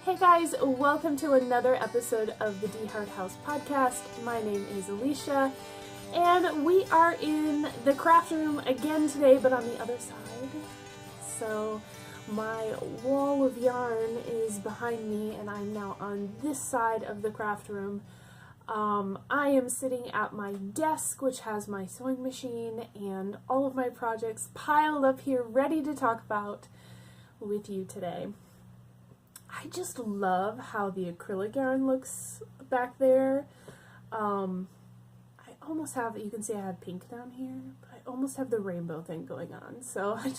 Hey guys, welcome to another episode of the DeHart House podcast. My name is Alicia, and we are in the craft room again today, but on the other side. So my wall of yarn is behind me, and I'm now on this side of the craft room. I am sitting at my desk, which has my sewing machine and all of my projects piled up here, ready to talk about with you today. I just love how the acrylic yarn looks back there. I almost have, you can see I have pink down here, but I almost have the rainbow thing going on. So I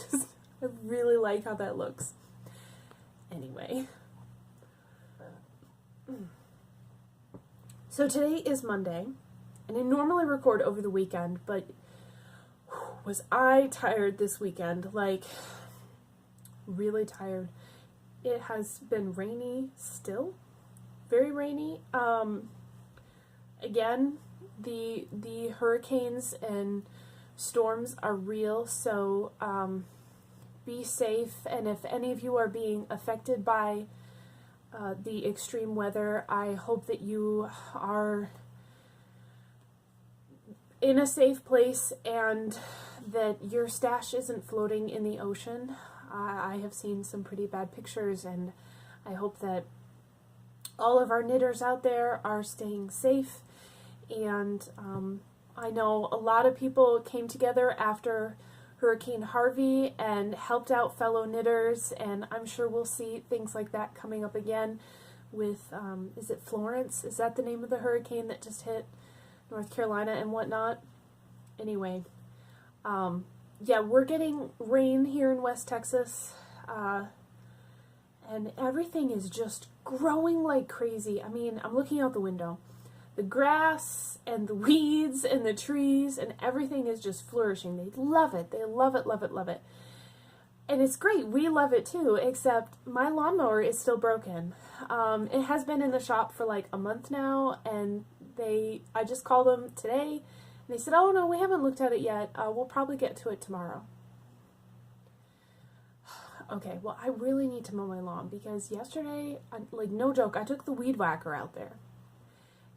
really like how that looks. Anyway. So today is Monday, and I normally record over the weekend, but was I tired this weekend? Like, really tired. It has been rainy still, very rainy. Again, the hurricanes and storms are real, so be safe. And if any of you are being affected by the extreme weather, I hope that you are in a safe place and that your stash isn't floating in the ocean. I have seen some pretty bad pictures, and I hope that all of our knitters out there are staying safe. And I know a lot of people came together after Hurricane Harvey and helped out fellow knitters, and I'm sure we'll see things like that coming up again with, is it Florence? Is that the name of the hurricane that just hit North Carolina and whatnot? Anyway, yeah, we're getting rain here in West Texas, and everything is just growing like crazy. I mean, I'm looking out the window. The grass and the weeds and the trees and everything is just flourishing. They love it. They love it, love it, love it. And it's great. We love it too, except my lawnmower is still broken. It has been in the shop for like a month now, and I just called them today. They said, oh no, we haven't looked at it yet. We'll probably get to it tomorrow. Okay, well, I really need to mow my lawn because yesterday, like no joke, I took the weed whacker out there.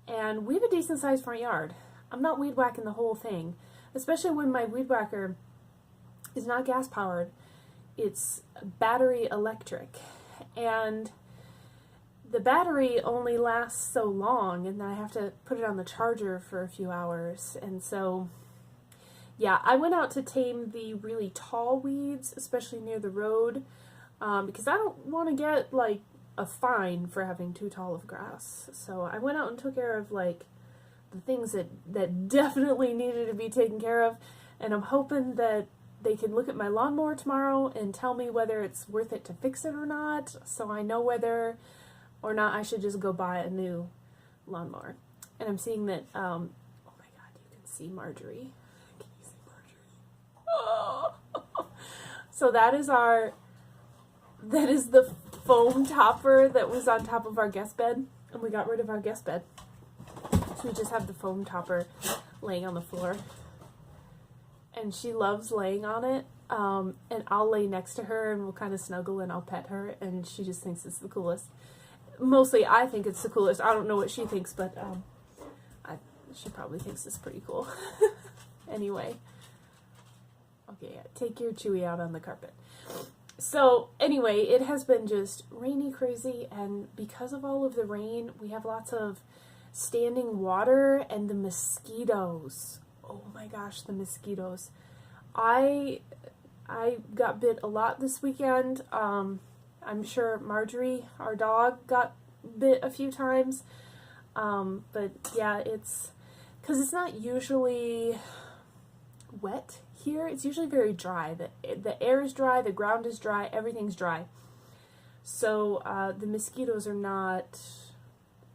And we have a decent sized front yard. I'm not weed whacking the whole thing, especially when my weed whacker is not gas powered. It's battery electric. And the battery only lasts so long, and then I have to put it on the charger for a few hours. And so, yeah, I went out to tame the really tall weeds, especially near the road, because I don't want to get, like, a fine for having too tall of grass. So I went out and took care of, like, the things that definitely needed to be taken care of, and I'm hoping that they can look at my lawnmower tomorrow and tell me whether it's worth it to fix it or not, so I know whether or not I should just go buy a new lawnmower. And I'm seeing that, oh my god, you can see Marjorie. Can you see Marjorie? Oh. So that is the foam topper that was on top of our guest bed, and we got rid of our guest bed. So we just have the foam topper laying on the floor. And she loves laying on it, and I'll lay next to her and we'll kind of snuggle and I'll pet her, and she just thinks it's the coolest. Mostly I think it's the coolest. I don't know what she thinks, but she probably thinks it's pretty cool. Anyway. Okay, yeah, take your Chewy out on the carpet. So anyway, it has been just rainy crazy, and because of all of the rain, we have lots of standing water, and the mosquitoes. Oh my gosh, the mosquitoes. I got bit a lot this weekend. I'm sure Marjorie, our dog, got bit a few times. But yeah, because it's not usually wet here. It's usually very dry. The air is dry, the ground is dry, everything's dry. So the mosquitoes are not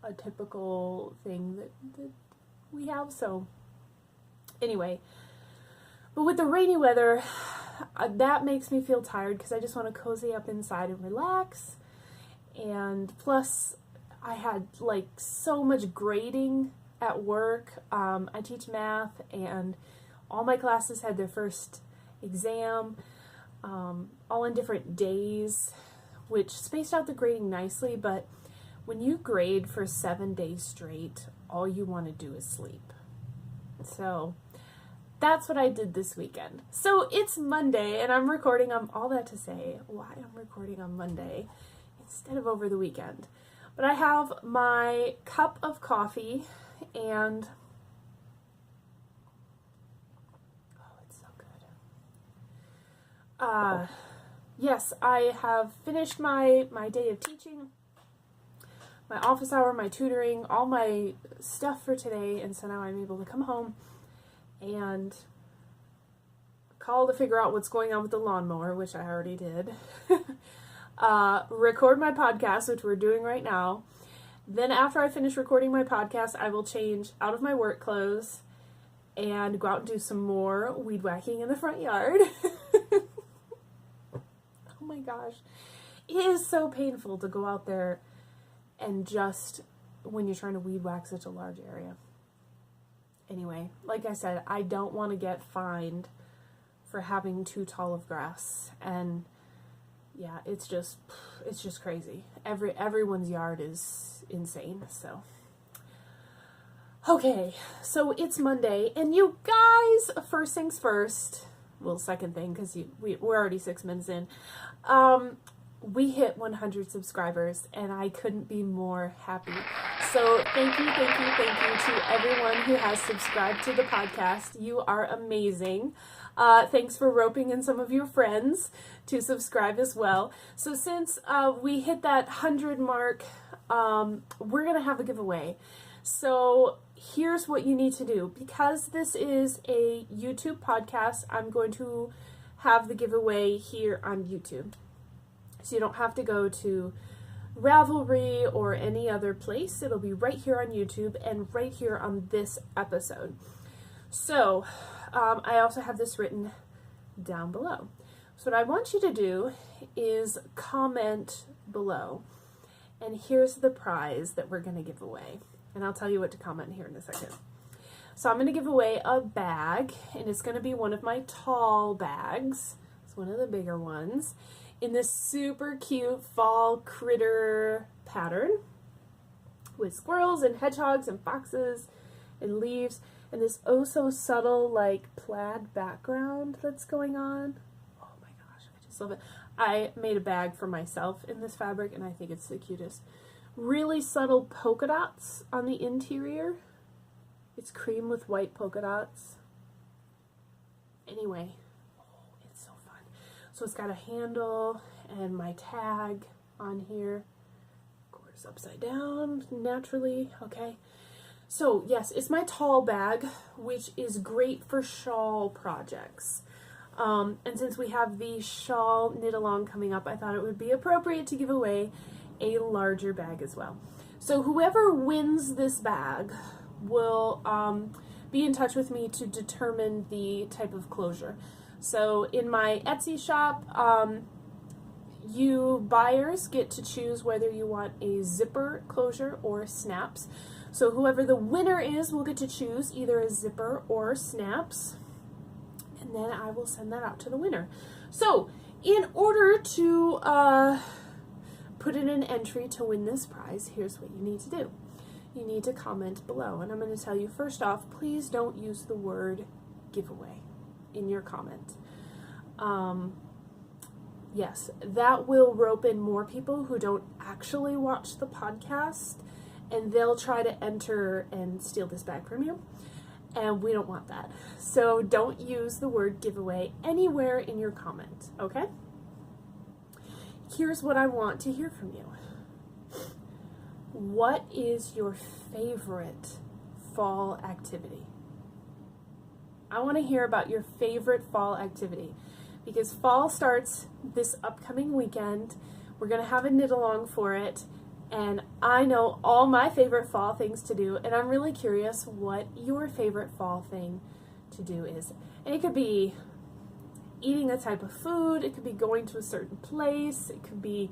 a typical thing that we have. So anyway, but with the rainy weather, that makes me feel tired because I just want to cozy up inside and relax. And plus, I had like so much grading at work. I teach math, and all my classes had their first exam, all on different days. which spaced out the grading nicely, but when you grade for 7 days straight, all you want to do is sleep. So that's what I did this weekend. So it's Monday, and I'm recording on all that to say why I'm recording on Monday instead of over the weekend. But I have my cup of coffee, and oh, it's so good. Yes, I have finished my day of teaching, my office hour, my tutoring, all my stuff for today, and so now I'm able to come home and call to figure out what's going on with the lawnmower, which I already did, record my podcast, which we're doing right now. Then after I finish recording my podcast, I will change out of my work clothes and go out and do some more weed whacking in the front yard. Oh my gosh. It is so painful to go out there and just when you're trying to weed whack such a large area. Anyway, like I said, I don't want to get fined for having too tall of grass, and yeah, it's just crazy. Everyone's yard is insane. So okay, so it's Monday, and you guys, first things first. Well, second thing, because we're already 6 minutes in. We hit 100 subscribers, and I couldn't be more happy. So thank you to everyone who has subscribed to the podcast. You are amazing. Thanks for roping in some of your friends to subscribe as well. So since we hit that 100 mark, we're going to have a giveaway. So here's what you need to do. Because this is a YouTube podcast, I'm going to have the giveaway here on YouTube. So you don't have to go to Ravelry or any other place. It'll be right here on YouTube and right here on this episode. So I also have this written down below. So what I want you to do is comment below. And here's the prize that we're going to give away. And I'll tell you what to comment here in a second. So I'm going to give away a bag, and it's going to be one of my tall bags. It's one of the bigger ones, in this super cute fall critter pattern with squirrels and hedgehogs and foxes and leaves and this oh so subtle like plaid background that's going on. Oh my gosh, I just love it. I made a bag for myself in this fabric, and I think it's the cutest. Really subtle polka dots on the interior. It's cream with white polka dots. Anyway, it's so fun. So it's got a handle and my tag on here. Of course, upside down, naturally. Okay. So yes, it's my tall bag, which is great for shawl projects. And since we have the shawl knit along coming up, I thought it would be appropriate to give away a larger bag as well. So whoever wins this bag will be in touch with me to determine the type of closure. So in my Etsy shop, you buyers get to choose whether you want a zipper closure or snaps. So whoever the winner is will get to choose either a zipper or snaps, and then I will send that out to the winner. So in order to put in an entry to win this prize, here's what you need to do. You need to comment below, and I'm going to tell you first off, please don't use the word giveaway in your comment. Yes, that will rope in more people who don't actually watch the podcast, and they'll try to enter and steal this bag from you, and we don't want that. So don't use the word giveaway anywhere in your comment, okay? Here's what I want to hear from you. What is your favorite fall activity? I want to hear about your favorite fall activity, because fall starts this upcoming weekend. We're going to have a knit along for it, and I know all my favorite fall things to do, and I'm really curious what your favorite fall thing to do is. And it could be eating a type of food, it could be going to a certain place, it could be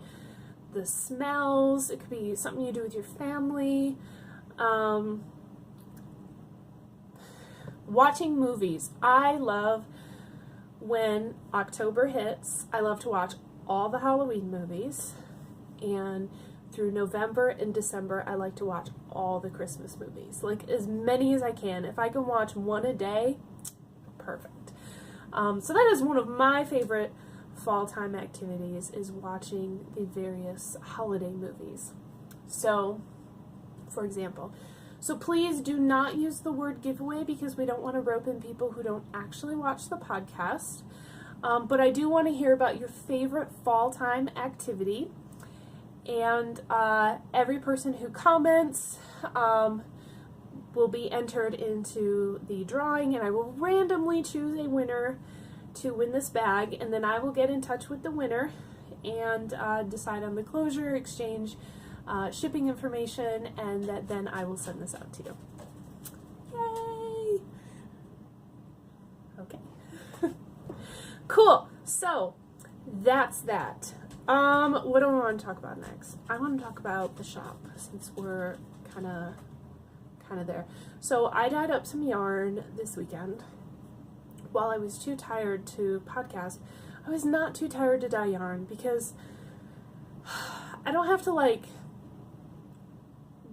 the smells, it could be something you do with your family, watching movies. I love when October hits, I love to watch all the Halloween movies. and through November and December, I like to watch all the Christmas movies, like as many as I can. If I can watch one a day, perfect. So that is one of my favorite fall time activities, is watching the various holiday movies. So, for example, so please do not use the word giveaway, because we don't want to rope in people who don't actually watch the podcast. But I do want to hear about your favorite fall time activity. And every person who comments will be entered into the drawing, and I will randomly choose a winner to win this bag, and then I will get in touch with the winner and decide on the closure, exchange shipping information, and then I will send this out to you. Yay! Okay. Cool. So that's that. What do I want to talk about next? I want to talk about the shop, since we're kind of there. So I dyed up some yarn this weekend. While I was too tired to podcast, I was not too tired to dye yarn, because I don't have to like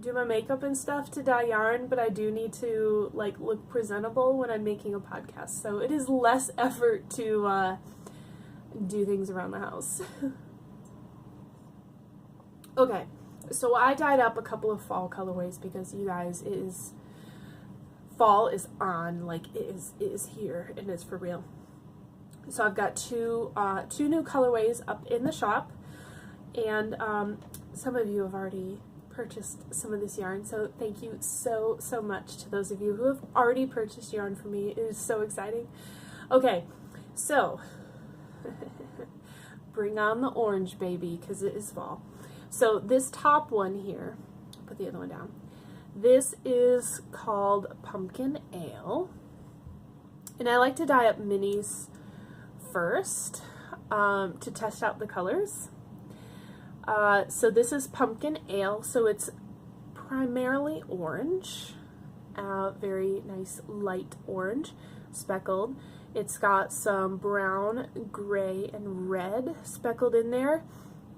do my makeup and stuff to dye yarn, but I do need to like look presentable when I'm making a podcast. So it is less effort to do things around the house. Okay, so I dyed up a couple of fall colorways, because you guys, fall is on, like it is here, and it's for real. So I've got two new colorways up in the shop, and some of you have already purchased some of this yarn, so thank you so much to those of you who have already purchased yarn from me. It is so exciting. Okay, so bring on the orange, baby, because it is fall. So this top one here, put the other one down. This is called Pumpkin Ale, and I like to dye up minis first to test out the colors. So this is Pumpkin Ale, so it's primarily orange, very nice light orange, speckled. It's got some brown, gray, and red speckled in there.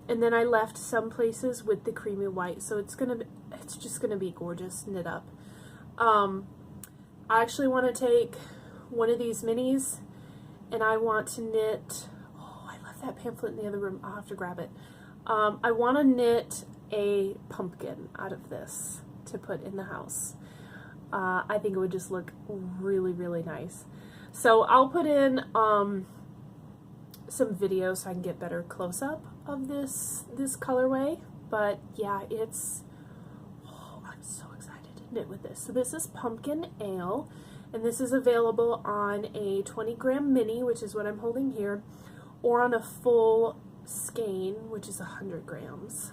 And then I left some places with the creamy white, so it's just gonna be gorgeous knit up. I actually want to take one of these minis, and I want to knit. Oh, I left that pamphlet in the other room. I'll have to grab it. I want to knit a pumpkin out of this to put in the house. I think it would just look really nice. So I'll put in some videos so I can get better close up of this colorway, but yeah, I'm so excited to knit with this. So this is Pumpkin Ale, and this is available on a 20-gram mini, which is what I'm holding here, or on a full skein, which is 100 grams.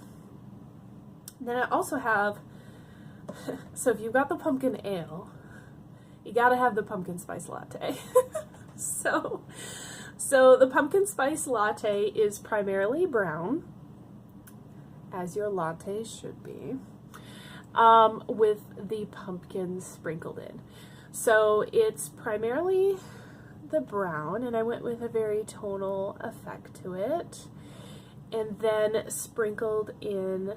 And then I also have, so if you've got the Pumpkin Ale, you gotta have the pumpkin spice latte. So the pumpkin spice latte is primarily brown, as your latte should be, with the pumpkin sprinkled in. So it's primarily the brown, and I went with a very tonal effect to it, and then sprinkled in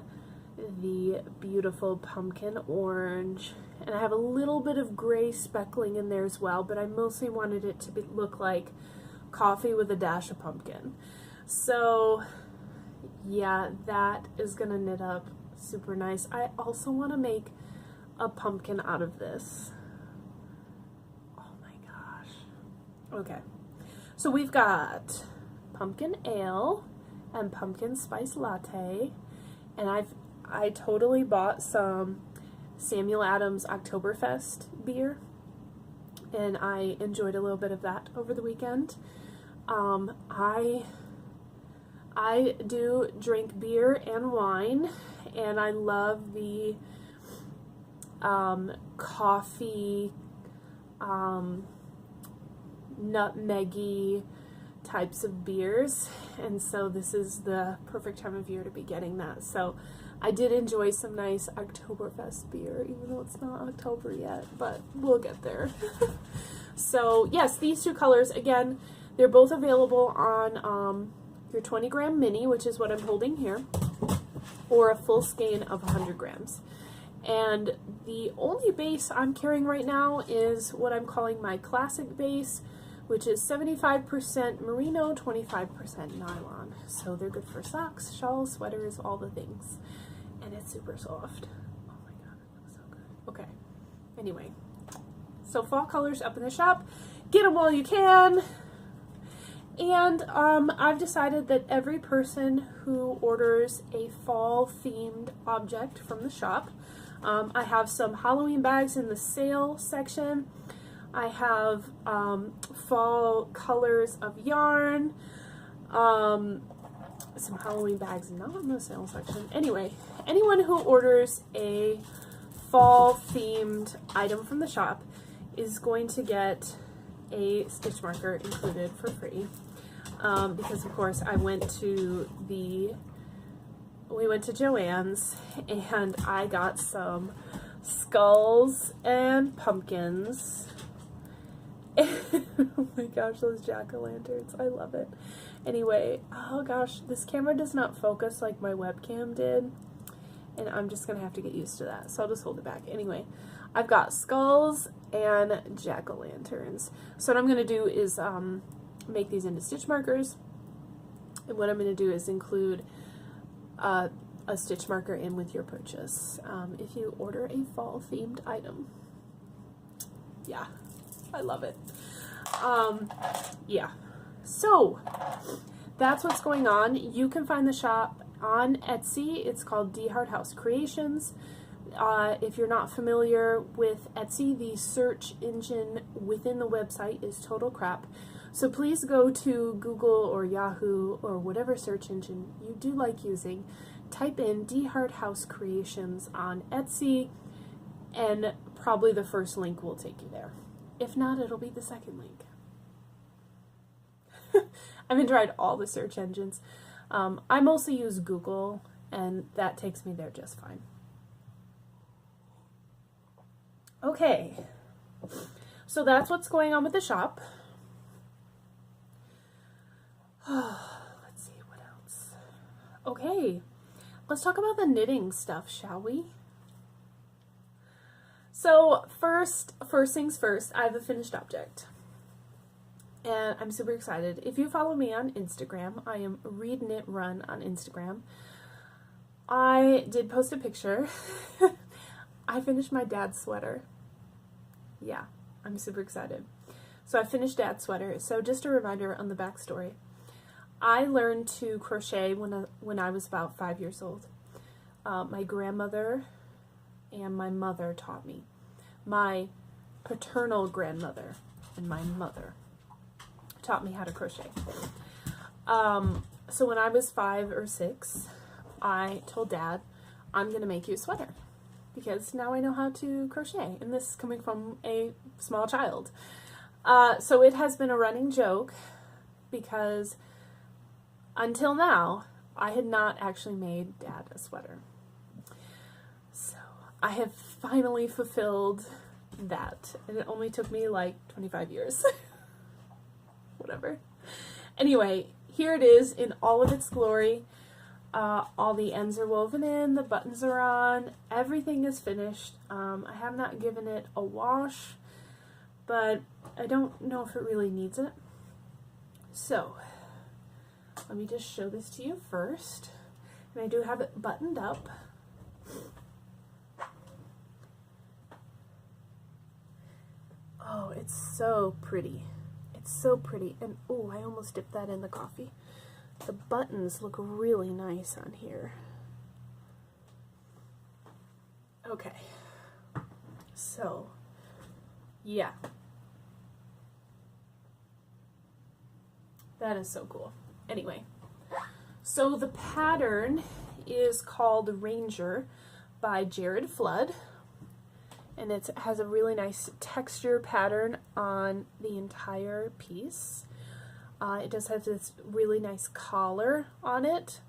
the beautiful pumpkin orange, and I have a little bit of gray speckling in there as well, but I mostly wanted it to look like coffee with a dash of pumpkin. So yeah, that is gonna knit up super nice. I also want to make a pumpkin out of this. Oh my gosh. Okay, so we've got Pumpkin Ale and Pumpkin Spice Latte, and I totally bought some Samuel Adams Oktoberfest beer, and I enjoyed a little bit of that over the weekend. I do drink beer and wine, and I love the coffee, nutmeggy types of beers, and so this is the perfect time of year to be getting that. So I did enjoy some nice Oktoberfest beer, even though it's not October yet, but we'll get there. So yes, these two colors, again, they're both available on your 20-gram mini, which is what I'm holding here. or a full skein of 100 grams. And the only base I'm carrying right now is what I'm calling my classic base, which is 75% merino, 25% nylon. So they're good for socks, shawls, sweaters, all the things. And it's super soft. Oh my god, it looks so good. Okay, anyway. So fall colors up in the shop. Get them while you can. And I've decided that every person who orders a fall themed object from the shop, I have some Halloween bags in the sale section. I have fall colors of yarn, some Halloween bags not in the sale section. Anyway, anyone who orders a fall themed item from the shop is going to get a stitch marker included for free. Because of course we went to Joann's and I got some skulls and pumpkins. Oh my gosh, those jack-o'-lanterns, I love it. Anyway, oh gosh, this camera does not focus like my webcam did, and I'm just gonna have to get used to that, so I'll just hold it back. Anyway, I've got skulls and jack-o'-lanterns. So what I'm gonna do is make these into stitch markers, and what I'm going to do is include a stitch marker in with your purchase if you order a fall themed item. Yeah, I love it. Yeah, so that's what's going on. You can find the shop on Etsy. It's called DeHart House Creations. If you're not familiar with Etsy, the search engine within the website is total crap. So please go to Google or Yahoo or whatever search engine you do like using, type in DeHart House Creations on Etsy, and probably the first link will take you there. If not, it'll be the second link. I've tried all the search engines. I mostly use Google, and that takes me there just fine. Okay, so that's what's going on with the shop. Let's see, what else? Okay, let's talk about the knitting stuff, shall we? So first things first, I have a finished object. And I'm super excited. If you follow me on Instagram, I am Read Knit Run on Instagram. I did post a picture. I finished my dad's sweater. Yeah, I'm super excited. So I finished dad's sweater. So just a reminder on the backstory. I learned to crochet when I was about 5 years old. My grandmother and my mother taught me. My paternal grandmother and my mother taught me how to crochet. So when I was 5 or 6, I told Dad, I'm going to make you a sweater. Because now I know how to crochet. And this is coming from a small child. So it has been a running joke because until now, I had not actually made Dad a sweater. So I have finally fulfilled that. And it only took me like 25 years. Whatever. Anyway, here it is in all of its glory. All the ends are woven in, the buttons are on, everything is finished. I have not given it a wash, but I don't know if it really needs it. So, let me just show this to you first. And I do have it buttoned up. Oh, it's so pretty. It's so pretty. And oh, I almost dipped that in the coffee. The buttons look really nice on here. Okay. So, yeah. That is so cool. Anyway, so the pattern is called Ranger by Jared Flood, and it has a really nice texture pattern on the entire piece. It does have this really nice collar on it,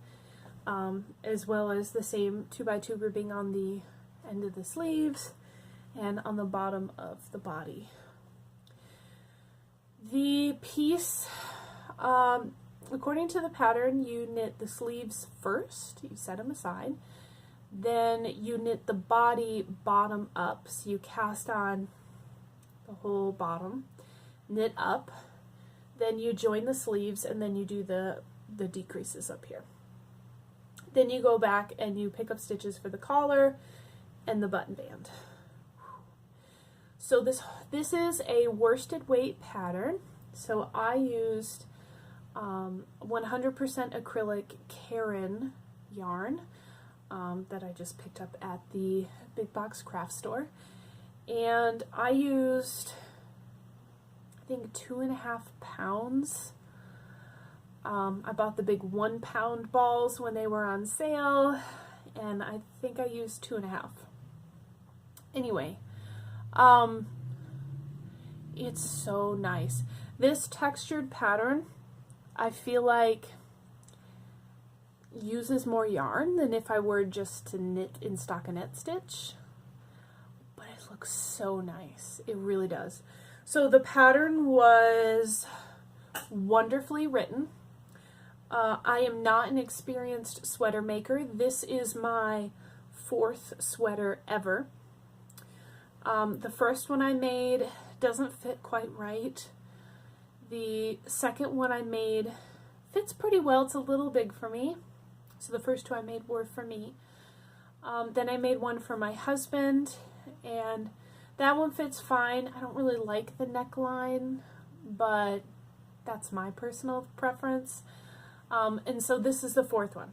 as well as the same 2x2 ribbing on the end of the sleeves and on the bottom of the body. The piece, according to the pattern, you knit the sleeves first, you set them aside, Then you knit the body bottom up, so you cast on the whole bottom, knit up, then you join the sleeves, and then you do the decreases up here. Then you go back and you pick up stitches for the collar and the button band. So this is a worsted weight pattern. So I used 100% acrylic Karen yarn that I just picked up at the big box craft store, and I used, I think, 2.5 pounds. I bought the big 1 pound balls when they were on sale, and I think I used 2.5. Anyway, it's so nice. This textured pattern, I feel like, uses more yarn than if I were just to knit in stockinette stitch, but it looks so nice. It really does. So the pattern was wonderfully written. I am not an experienced sweater maker. This is my 4th sweater ever. The first one I made doesn't fit quite right. The second one I made fits pretty well. It's a little big for me. So the first 2 I made were for me. Then I made one for my husband, and that one fits fine. I don't really like the neckline, but that's my personal preference. And so this is the 4th one.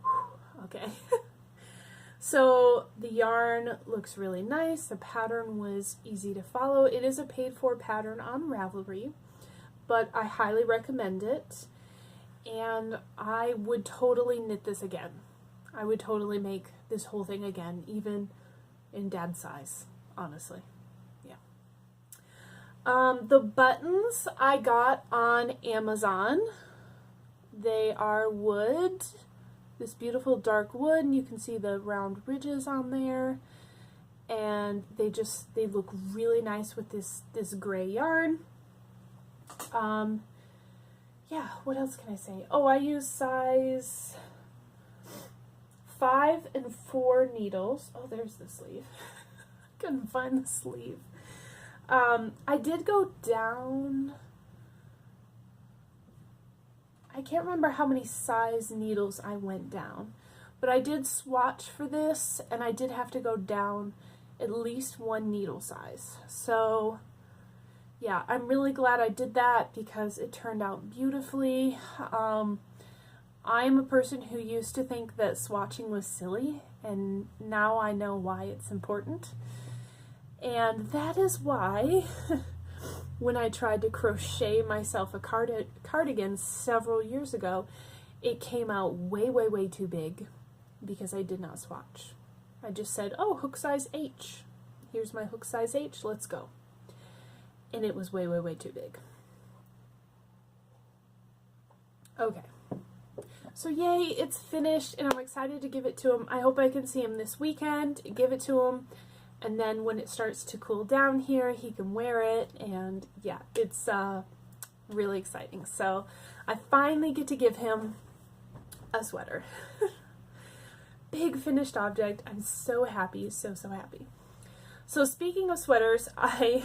Whew, okay. So the yarn looks really nice. The pattern was easy to follow. It is a paid-for pattern on Ravelry, but I highly recommend it. And I would totally knit this again. I would totally make this whole thing again, even in dad size, honestly. Yeah. The buttons I got on Amazon. They are wood, this beautiful dark wood, and you can see the round ridges on there. And they look really nice with this gray yarn. Yeah, what else can I say? Oh, I use size 5 and 4 needles. Oh, there's the sleeve. Couldn't find the sleeve. I did go down. I can't remember how many size needles I went down, but I did swatch for this, and I did have to go down at least 1 needle size. So yeah, I'm really glad I did that because it turned out beautifully. I'm a person who used to think that swatching was silly, and now I know why it's important. And that is why when I tried to crochet myself a cardigan several years ago, it came out way, way, way too big because I did not swatch. I just said, oh, hook size H. Here's my hook size H, let's go. And it was way, way, way too big. Okay. So yay, it's finished, and I'm excited to give it to him. I hope I can see him this weekend, give it to him, and then when it starts to cool down here, he can wear it, and yeah, it's really exciting. So I finally get to give him a sweater. Big finished object. I'm so happy, so, so happy. So speaking of sweaters, I,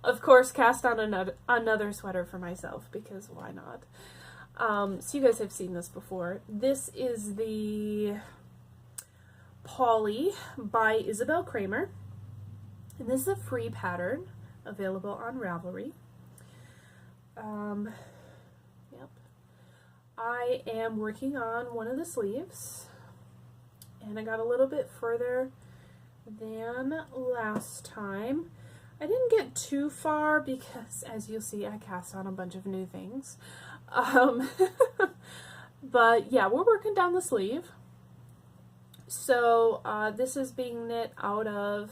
of course, cast on another sweater for myself, because why not? So you guys have seen this before. This is the Polly by Isabel Kramer, and this is a free pattern available on Ravelry. Yep. I am working on one of the sleeves, and I got a little bit further than last time. I didn't get too far because, as you'll see, I cast on a bunch of new things. But yeah, we're working down the sleeve. So this is being knit out of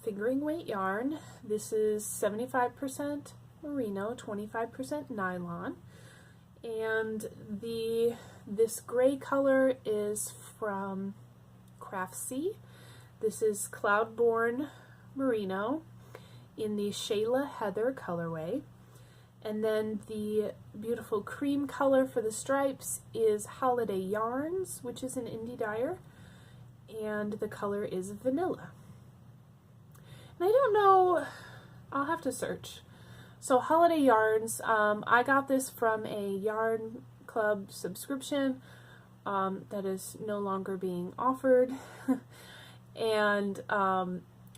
fingering weight yarn. This is 75% merino, 25% nylon, and this gray color is from Craftsy. This is Cloudborn Merino in the Shayla Heather colorway. And then the beautiful cream color for the stripes is Holiday Yarns, which is an indie dyer, and the color is vanilla. And I don't know, I'll have to search. So Holiday Yarns, I got this from a yarn club subscription that is no longer being offered, and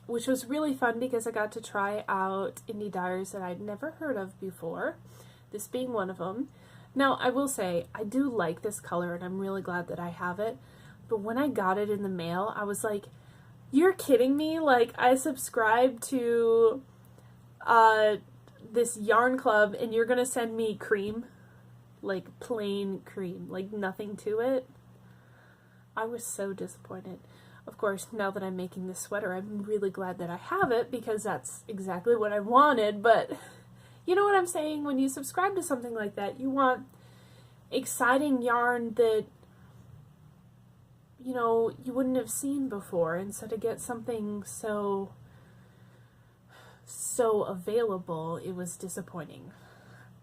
which was really fun because I got to try out indie dyers that I'd never heard of before, this being one of them. Now, I will say, I do like this color and I'm really glad that I have it, but when I got it in the mail, I was like, you're kidding me? Like, I subscribed to this yarn club and you're gonna send me cream? Like plain cream, like nothing to it? I was so disappointed. Of course, now that I'm making this sweater, I'm really glad that I have it because that's exactly what I wanted, but you know what I'm saying? When you subscribe to something like that, you want exciting yarn that, you know, you wouldn't have seen before, and so to get something so available, it was disappointing.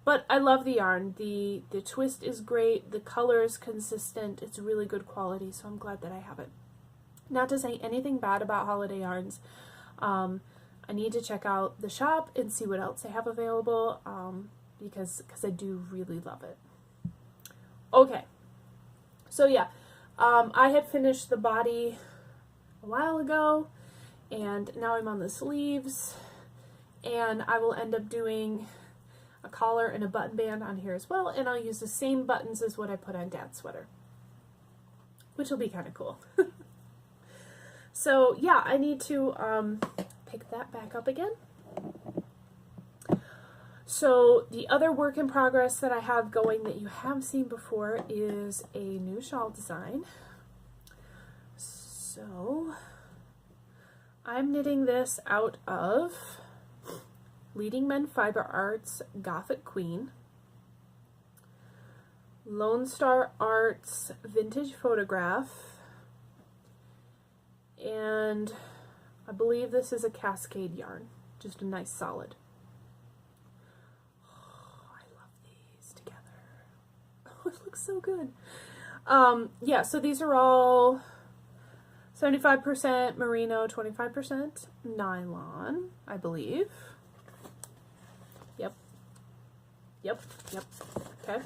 But I love the yarn. The twist is great, the color is consistent, it's really good quality, so I'm glad that I have it. Not to say anything bad about Holiday Yarns. I need to check out the shop and see what else they have available, because I do really love it. Okay, so yeah, I had finished the body a while ago, and now I'm on the sleeves, and I will end up doing a collar and a button band on here as well, and I'll use the same buttons as what I put on Dad's sweater, which will be kind of cool. So yeah, I need to pick that back up again. So the other work in progress that I have going that you have seen before is a new shawl design. So I'm knitting this out of Leading Men Fiber Arts Gothic Queen, Lone Star Arts Vintage Photograph, and I believe this is a Cascade yarn, just a nice solid. Oh, I love these together. Oh, it looks so good. Yeah, so these are all 75% merino, 25% nylon, I believe. Yep. Okay.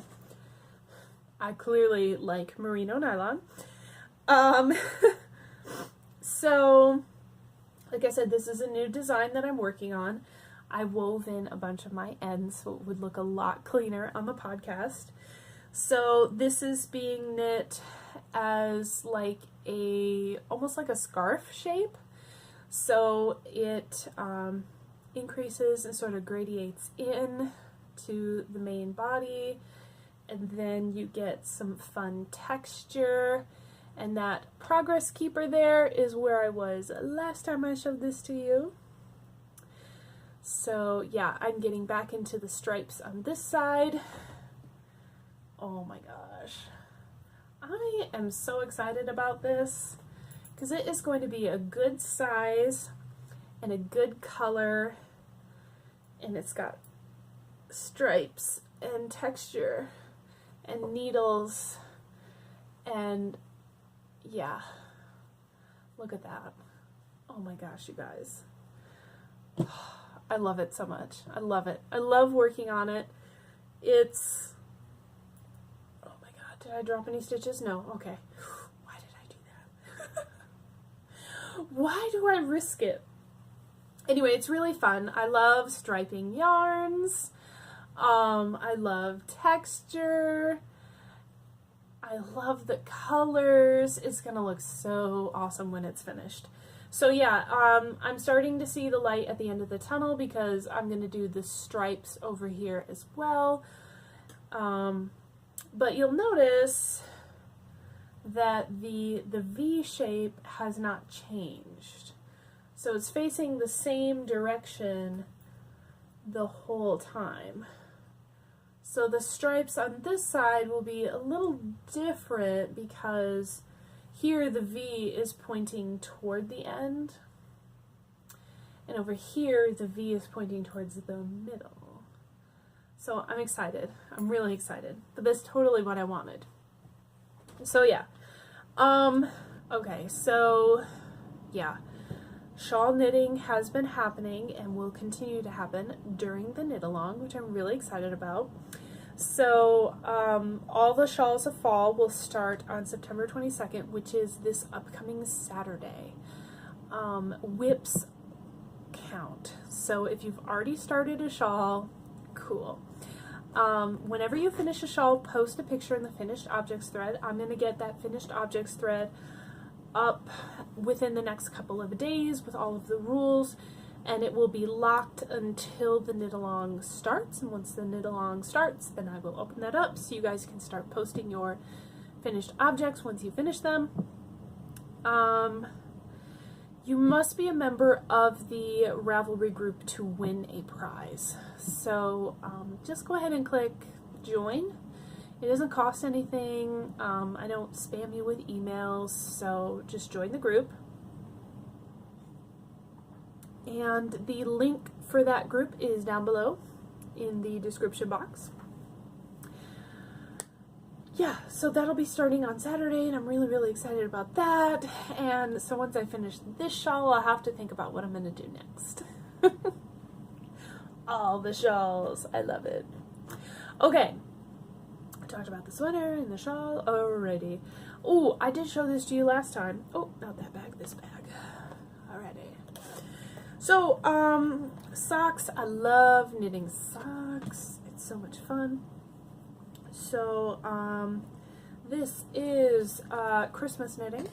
I clearly like merino nylon. So, like I said, this is a new design that I'm working on. I wove in a bunch of my ends so it would look a lot cleaner on the podcast. So this is being knit as like almost like a scarf shape. So it increases and sort of gradiates in to the main body, and then you get some fun texture, and that progress keeper there is where I was last time I showed this to you. So yeah, I'm getting back into the stripes on this side. Oh my gosh, I am so excited about this because it is going to be a good size and a good color, and it's got stripes and texture and needles, and yeah, look at that. Oh my gosh, you guys. I love it so much. I love it. I love working on it. It's, oh my god, did I drop any stitches? No, okay. Why did I do that? Why do I risk it? Anyway, it's really fun. I love striping yarns. I love texture. I love the colors. It's gonna look so awesome when it's finished. So yeah, I'm starting to see the light at the end of the tunnel because I'm gonna do the stripes over here as well. But you'll notice that the V shape has not changed. So it's facing the same direction the whole time. So the stripes on this side will be a little different because here the V is pointing toward the end, and over here the V is pointing towards the middle. So I'm excited. I'm really excited. But that's totally what I wanted. So yeah. Okay, so yeah. Shawl knitting has been happening and will continue to happen during the knit along, which I'm really excited about. So all the shawls of fall will start on September 22nd, which is this upcoming Saturday. Whips count. So if you've already started a shawl, cool. Whenever you finish a shawl, post a picture in the finished objects thread. I'm going to get that finished objects thread up within the next couple of days with all of the rules, and it will be locked until the knit along starts. And once the knit along starts, then I will open that up so you guys can start posting your finished objects once you finish them. You must be a member of the Ravelry group to win a prize. So just go ahead and click join. It doesn't cost anything. I don't spam you with emails, so just join the group. And the link for that group is down below in the description box. Yeah, so that'll be starting on Saturday, and I'm really, really excited about that. And so once I finish this shawl, I'll have to think about what I'm going to do next. All the shawls. I love it. Okay. I talked about the sweater and the shawl already. Oh, I did show this to you last time. Oh, not that bag, this bag. Alrighty. So, socks. I love knitting socks. It's so much fun. So, this is Christmas knitting.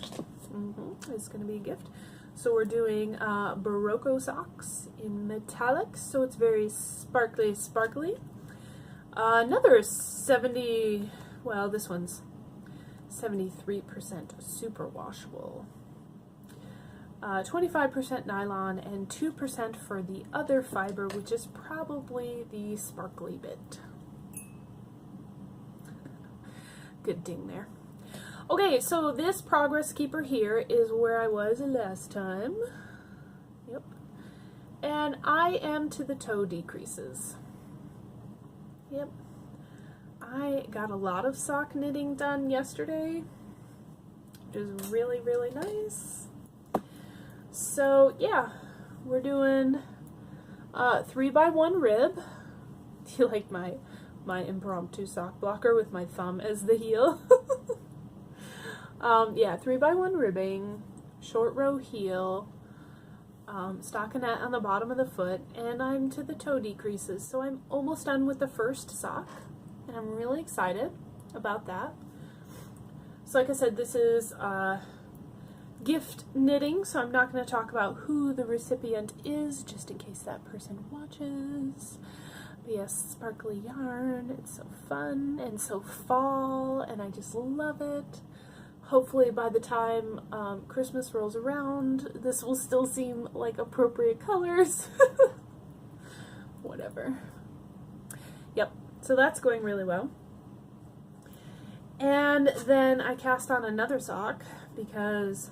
It's going to be a gift. So we're doing Barocco socks in metallic, so it's very sparkly, sparkly. Another 70, well, this one's 73% super washable. 25% nylon and 2% for the other fiber, which is probably the sparkly bit. Good ding there. Okay, so this progress keeper here is where I was last time. Yep. And I am to the toe decreases. Yep. I got a lot of sock knitting done yesterday, which is really, really nice. So yeah, we're doing 3x1 rib. Do you like my impromptu sock blocker with my thumb as the heel? Yeah, 3x1 ribbing, short row heel, stockinette on the bottom of the foot, and I'm to the toe decreases. So I'm almost done with the first sock, and I'm really excited about that. So like I said, this is gift knitting, so I'm not going to talk about who the recipient is, just in case that person watches. But yes, sparkly yarn, it's so fun and so fall, and I just love it. Hopefully by the time Christmas rolls around, this will still seem like appropriate colors. Whatever. Yep, so that's going really well. And then I cast on another sock because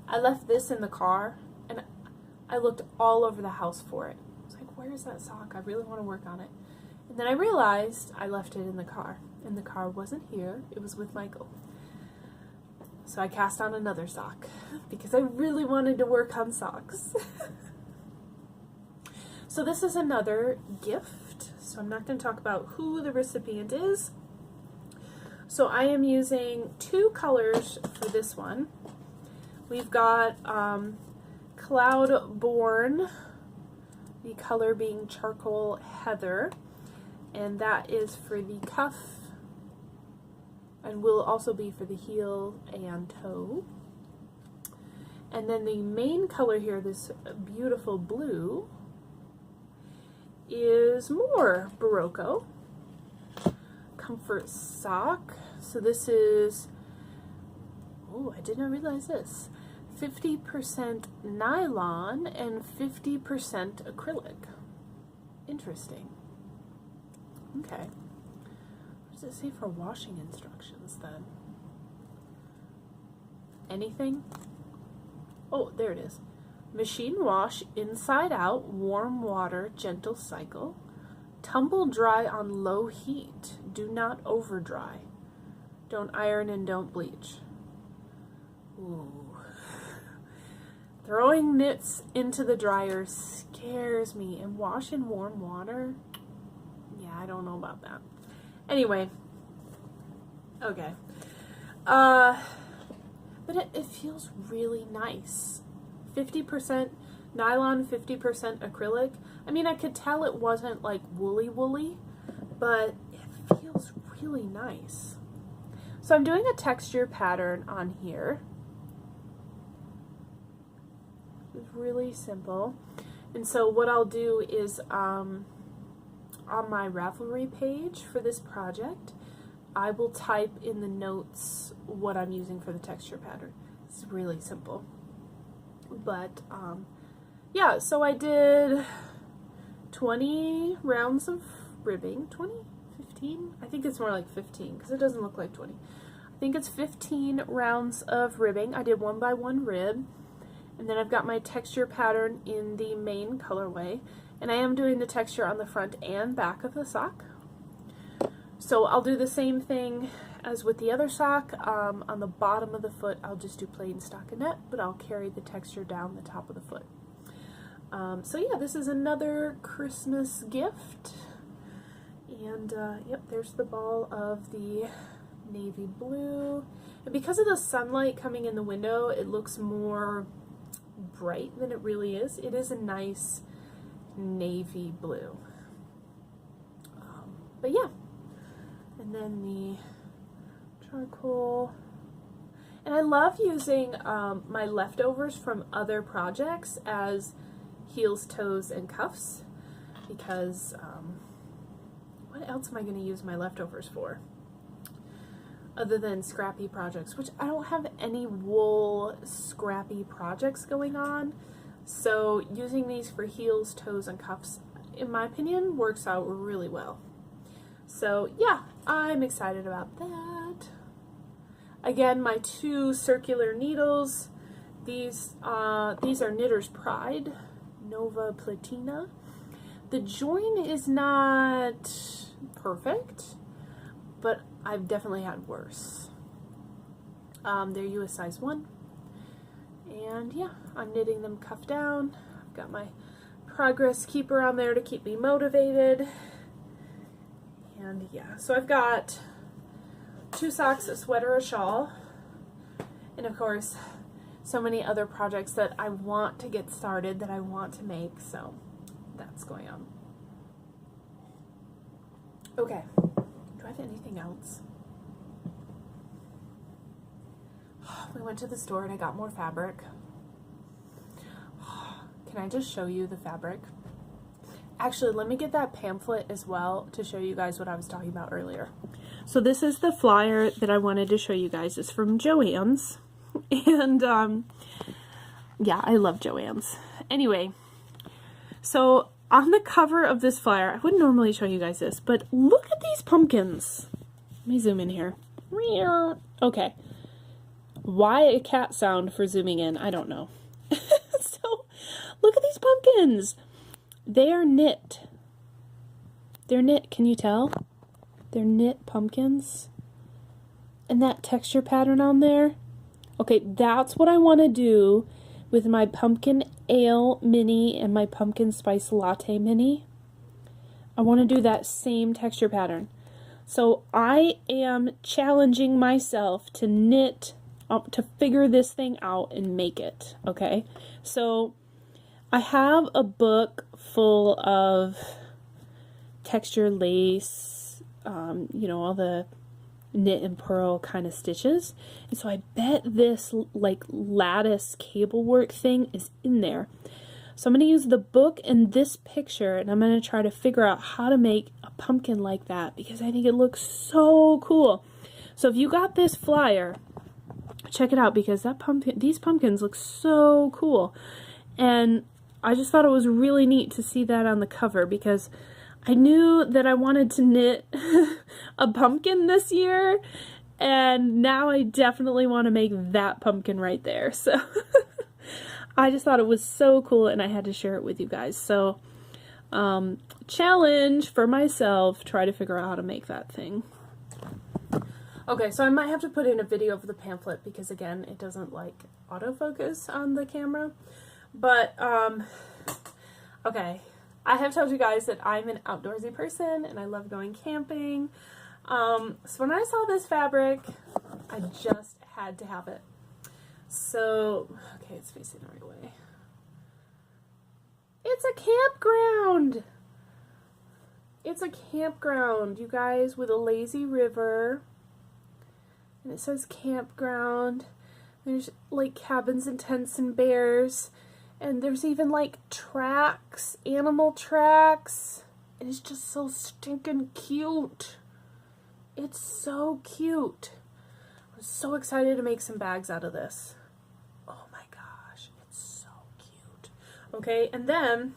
I left this in the car, and I looked all over the house for it. I was like, where's that sock? I really want to work on it. And then I realized I left it in the car, and the car wasn't here. It was with Michael. So I cast on another sock because I really wanted to work on socks. So this is another gift. So I'm not going to talk about who the recipient is. So I am using 2 colors for this one. We've got Cloudborn, the color being Charcoal Heather, and that is for the cuff and will also be for the heel and toe. And then the main color here, this beautiful blue, is more Barocco. Comfort sock. So this is, oh, I did not realize this, 50% nylon and 50% acrylic. Interesting. Okay. What does it say for washing instructions then? Anything? Oh, there it is. Machine wash inside out, warm water, gentle cycle. Tumble dry on low heat. Do not over dry. Don't iron and don't bleach. Ooh. Throwing knits into the dryer scares me, and wash in warm water? Yeah, I don't know about that. Anyway. Okay. But it feels really nice. 50% nylon, 50% acrylic. I mean, I could tell it wasn't like woolly, but it feels really nice. So I'm doing a texture pattern on here. It's really simple. And so what I'll do is on my Ravelry page for this project, I will type in the notes what I'm using for the texture pattern. It's really simple. But yeah, so I did 20 rounds of ribbing. 20? 15? I think it's more like 15 because it doesn't look like 20. I think it's 15 rounds of ribbing. I did 1 by 1 rib. And then I've got my texture pattern in the main colorway. And I am doing the texture on the front and back of the sock. So I'll do the same thing as with the other sock. On the bottom of the foot, I'll just do plain stockinette, but I'll carry the texture down the top of the foot. So yeah, this is another Christmas gift. And yep, there's the ball of the navy blue. And because of the sunlight coming in the window, it looks more bright than it really is. It is a nice navy blue. But yeah. And then the charcoal. And I love using my leftovers from other projects as heels, toes, and cuffs, because what else am I going to use my leftovers for other than scrappy projects, which I don't have any wool scrappy projects going on, so using these for heels, toes, and cuffs, in my opinion, works out really well. So yeah, I'm excited about that. Again, my 2 circular needles, these are Knitter's Pride Nova Platina. The join is not perfect, but I've definitely had worse. They're US size 1. And yeah, I'm knitting them cuff down. I've got my progress keeper on there to keep me motivated. And yeah, so I've got 2 socks, a sweater, a shawl, and of course so many other projects that I want to get started, that I want to make, so that's going on. Okay, do I have anything else? We went to the store and I got more fabric. Can I just show you the fabric? Actually, let me get that pamphlet as well to show you guys what I was talking about earlier. So this is the flyer that I wanted to show you guys. It's from Joann's. And yeah, I love Joann's. Anyway, so on the cover of this flyer, I wouldn't normally show you guys this, but look at these pumpkins. Let me zoom in here. Okay. Why a cat sound for zooming in? I don't know. So look at these pumpkins. They are knit. They're knit, can you tell? They're knit pumpkins. And that texture pattern on there. Okay, that's what I want to do with my pumpkin ale mini and my pumpkin spice latte mini. I want to do that same texture pattern. So I am challenging myself to knit, to figure this thing out and make it, okay? So I have a book full of texture lace, you know, all the knit and purl kind of stitches. And so I bet this like lattice cable work thing is in there. So I'm going to use the book and this picture, and I'm going to try to figure out how to make a pumpkin like that, because I think it looks so cool. So if you got this flyer, check it out, because that these pumpkins look so cool. And I just thought it was really neat to see that on the cover, because I knew that I wanted to knit a pumpkin this year, and now I definitely want to make that pumpkin right there. So I just thought it was so cool, and I had to share it with you guys. So challenge for myself, try to figure out how to make that thing. Okay, so I might have to put in a video of the pamphlet because, again, it doesn't, like, autofocus on the camera. But, okay, I have told you guys that I'm an outdoorsy person and I love going camping. So when I saw this fabric, I just had to have it. So, okay, it's facing the right way. It's a campground! It's a campground, you guys, with a lazy river. And it says campground. There's like cabins and tents and bears. And there's even like tracks, animal tracks. And it's just so stinking cute. It's so cute. I'm so excited to make some bags out of this. Oh my gosh, it's so cute. Okay, and then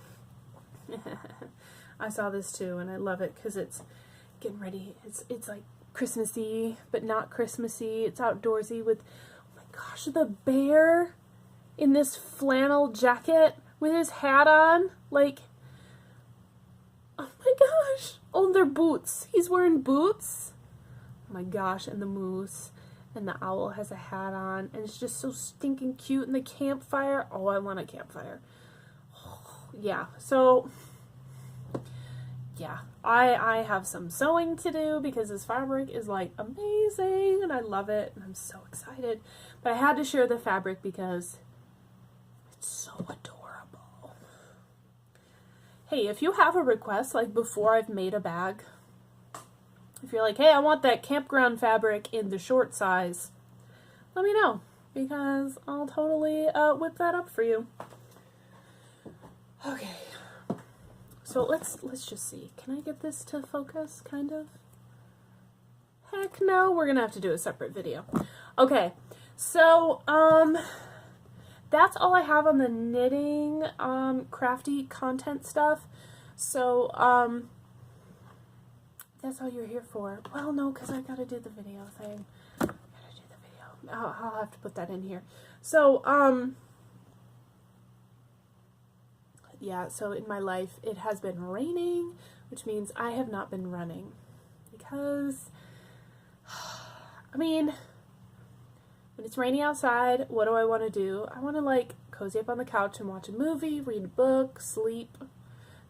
I saw this too and I love it because it's getting ready. It's like Christmassy, but not Christmassy. It's outdoorsy with, oh my gosh, the bear in this flannel jacket with his hat on. Like, oh my gosh. Oh, they're boots. He's wearing boots. Oh my gosh, and the moose. And the owl has a hat on. And it's just so stinking cute. And the campfire. Oh, I want a campfire. Oh, yeah, so yeah, I have some sewing to do because this fabric is like amazing and I love it and I'm so excited. But I had to share the fabric because it's so adorable. Hey, if you have a request like before I've made a bag, if you're like, hey, I want that campground fabric in the short size, let me know because I'll totally whip that up for you. Okay. So let's just see. Can I get this to focus, kind of? Heck no, we're gonna have to do a separate video. Okay, so that's all I have on the knitting, crafty content stuff. So that's all you're here for. Well, no, because I gotta do the video thing. I'll have to put that in here. So yeah, so in my life, it has been raining, which means I have not been running. Because, I mean, when it's raining outside, what do I want to do? I want to, like, cozy up on the couch and watch a movie, read a book, sleep.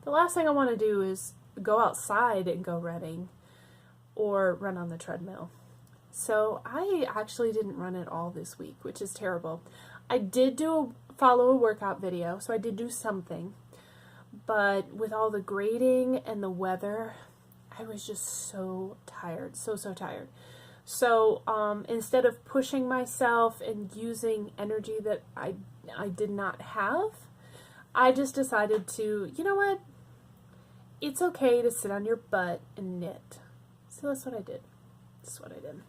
The last thing I want to do is go outside and go running or run on the treadmill. So I actually didn't run at all this week, which is terrible. I did follow a workout video, so I did do something. But with all the grading and the weather, I was just so tired, so tired. So instead of pushing myself and using energy that I did not have, I just decided to, you know what? It's okay to sit on your butt and knit. So that's what I did. That's what I did.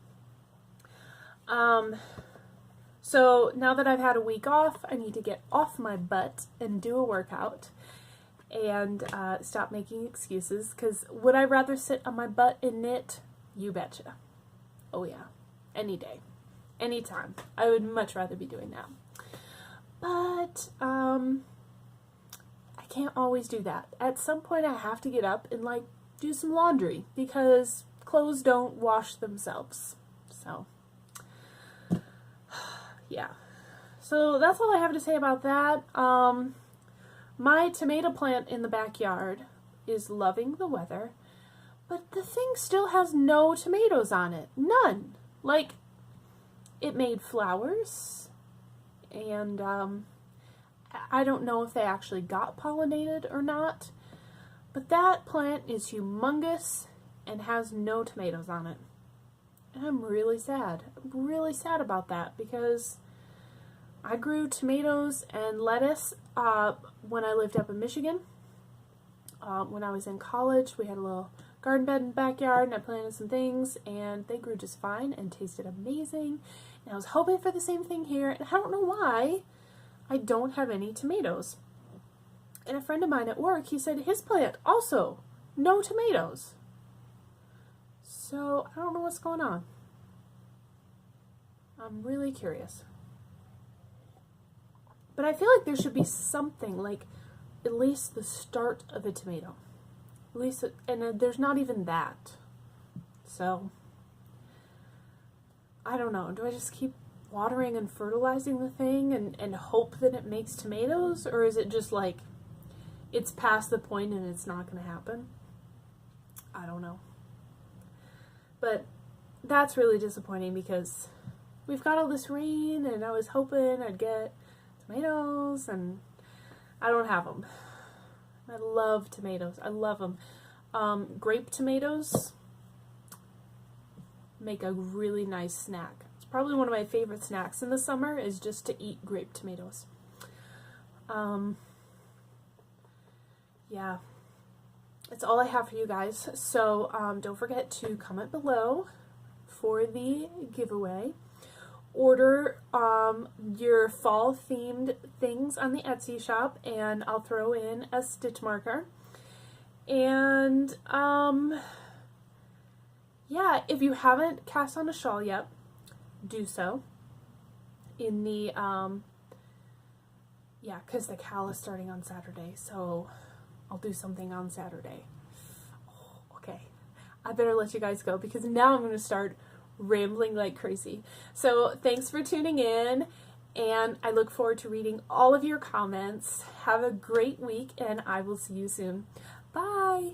So now that I've had a week off, I need to get off my butt and do a workout and stop making excuses, because would I rather sit on my butt and knit? You betcha. Oh yeah, any day, anytime. I would much rather be doing that. But I can't always do that. At some point I have to get up and like do some laundry because clothes don't wash themselves. So yeah. So that's all I have to say about that. My tomato plant in the backyard is loving the weather, but the thing still has no tomatoes on it. None. Like, it made flowers, and I don't know if they actually got pollinated or not, but that plant is humongous and has no tomatoes on it. And I'm really sad. I'm really sad about that because I grew tomatoes and lettuce when I lived up in Michigan. When I was in college, we had a little garden bed in the backyard and I planted some things and they grew just fine and tasted amazing. And I was hoping for the same thing here, and I don't know why I don't have any tomatoes. And a friend of mine at work, he said his plant also, no tomatoes. So I don't know what's going on. I'm really curious. But I feel like there should be something, like at least the start of a tomato. At least, and there's not even that. So, I don't know. Do I just keep watering and fertilizing the thing and hope that it makes tomatoes? Or is it just like, it's past the point and it's not going to happen? I don't know. But that's really disappointing because we've got all this rain and I was hoping I'd get tomatoes and I don't have them. I love tomatoes. I love them. Grape tomatoes make a really nice snack. It's probably one of my favorite snacks in the summer is just to eat grape tomatoes. Yeah, that's all I have for you guys. So don't forget to comment below for the giveaway. Order your fall themed things on the Etsy shop and I'll throw in a stitch marker. And yeah, if you haven't cast on a shawl yet, do so. In the yeah, because the cal is starting on Saturday, so I'll do something on Saturday. Oh, okay, I better let you guys go because now I'm going to start rambling like crazy. So thanks for tuning in, and I look forward to reading all of your comments. Have a great week, and I will see you soon. Bye!